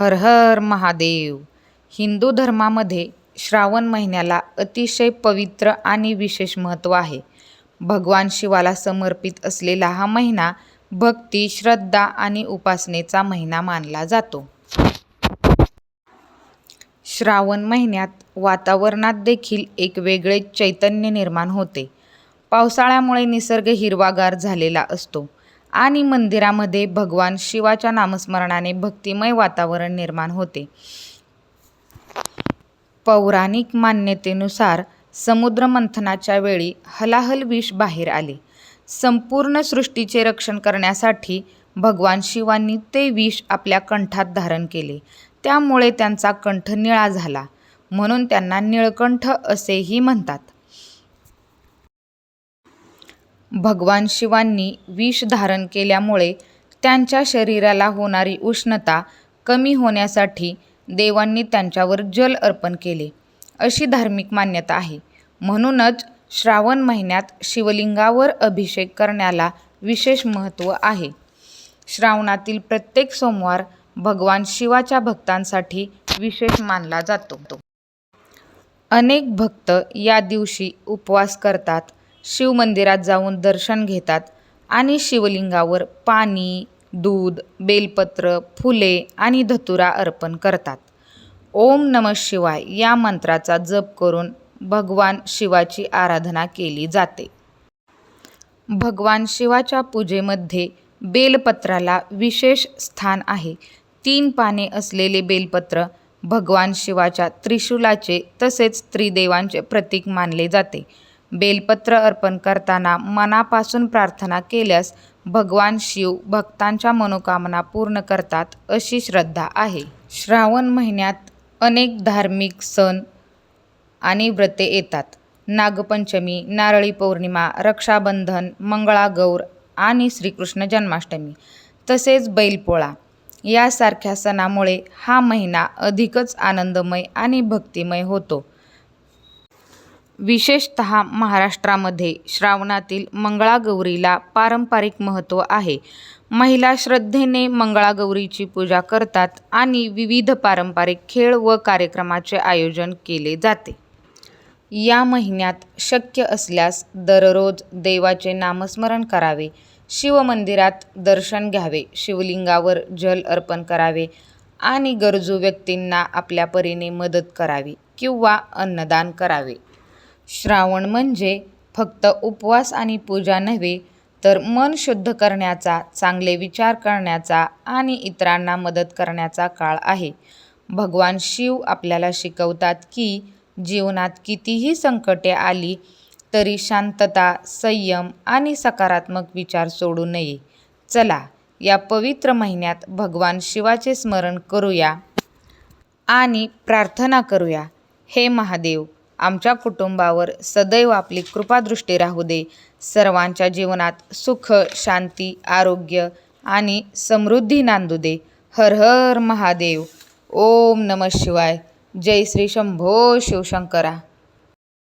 हर हर महादेव. हिंदू धर्मामध्ये श्रावण महिन्याला अतिशय पवित्र आणि विशेष महत्त्व आहे. भगवान शिवाला समर्पित असलेला हा महिना भक्ती, श्रद्धा आणि उपासनेचा महिना मानला जातो. श्रावण महिन्यात वातावरणात देखील एक वेगळे चैतन्य निर्माण होते. पावसाळ्यामुळे निसर्ग हिरवागार झालेला असतो आणि मंदिरामध्ये भगवान शिवाच्या नामस्मरणाने भक्तिमय वातावरण निर्माण होते. पौराणिक मान्यतेनुसार समुद्रमंथनाच्या वेळी हलाहल विष बाहेर आले. संपूर्ण सृष्टीचे रक्षण करण्यासाठी भगवान शिवांनी ते विष आपल्या कंठात धारण केले. त्यामुळे त्यांचा कंठ निळा झाला, म्हणून त्यांना निळकंठ असेही म्हणतात. भगवान शिवांनी विष धारण केल्यामुळे त्यांच्या शरीराला होणारी उष्णता कमी होण्यासाठी देवांनी त्यांच्यावर जल अर्पण केले, अशी धार्मिक मान्यता आहे. म्हणूनच श्रावण महिन्यात शिवलिंगावर अभिषेक करण्याला विशेष महत्त्व आहे. श्रावणातील प्रत्येक सोमवार भगवान शिवाच्या भक्तांसाठी विशेष मानला जातो. अनेक भक्त या दिवशी उपवास करतात, शिवमंदिरात जाऊन दर्शन घेतात आणि शिवलिंगावर पाणी, दूध, बेलपत्र, फुले आणि धतुरा अर्पण करतात. ओम नमः शिवाय या मंत्राचा जप करून भगवान शिवाची आराधना केली जाते. भगवान शिवाच्या पूजेमध्ये बेलपत्राला विशेष स्थान आहे. 3 पाने असलेले बेलपत्र भगवान शिवाच्या त्रिशूलाचे तसेच त्रिदेवांचे प्रतीक मानले जाते. बेलपत्र अर्पण करताना मनापासून प्रार्थना केल्यास भगवान शिव भक्तांच्या मनोकामना पूर्ण करतात, अशी श्रद्धा आहे. श्रावण महिन्यात अनेक धार्मिक सण आणि व्रते येतात. नागपंचमी, नारळी पौर्णिमा, रक्षाबंधन, मंगळागौर आणि श्रीकृष्ण जन्माष्टमी तसेच बैलपोळा यासारख्या सणामुळे हा महिना अधिकच आनंदमय आणि भक्तिमय होतो. विशेषतः महाराष्ट्रामध्ये श्रावणातील मंगळागौरीला पारंपरिक महत्त्व आहे. महिला श्रद्धेने मंगळागौरीची पूजा करतात आणि विविध पारंपरिक खेळ व कार्यक्रमाचे आयोजन केले जाते. या महिन्यात शक्य असल्यास दररोज देवाचे नामस्मरण करावे, शिवमंदिरात दर्शन घ्यावे, शिवलिंगावर जल अर्पण करावे आणि गरजू व्यक्तींना आपल्या परीने मदत करावी किंवा अन्नदान करावे. श्रावण म्हणजे फक्त उपवास आणि पूजा नव्हे, तर मन शुद्ध करण्याचा, चांगले विचार करण्याचा आणि इतरांना मदत करण्याचा काळ आहे. भगवान शिव आपल्याला शिकवतात की जीवनात कितीही संकटे आली तरी शांतता, संयम आणि सकारात्मक विचार सोडू नये. चला, या पवित्र महिन्यात भगवान शिवाचे स्मरण करूया आणि प्रार्थना करूया. हे महादेव, आमच्या कुटुंबावर सदैव आपली कृपादृष्टी राहू दे. सर्वांच्या जीवनात सुख, शांती, आरोग्य आणि समृद्धी नांदू दे. हर हर महादेव. ओम नमः शिवाय. जय श्री शंभो शिवशंकरा.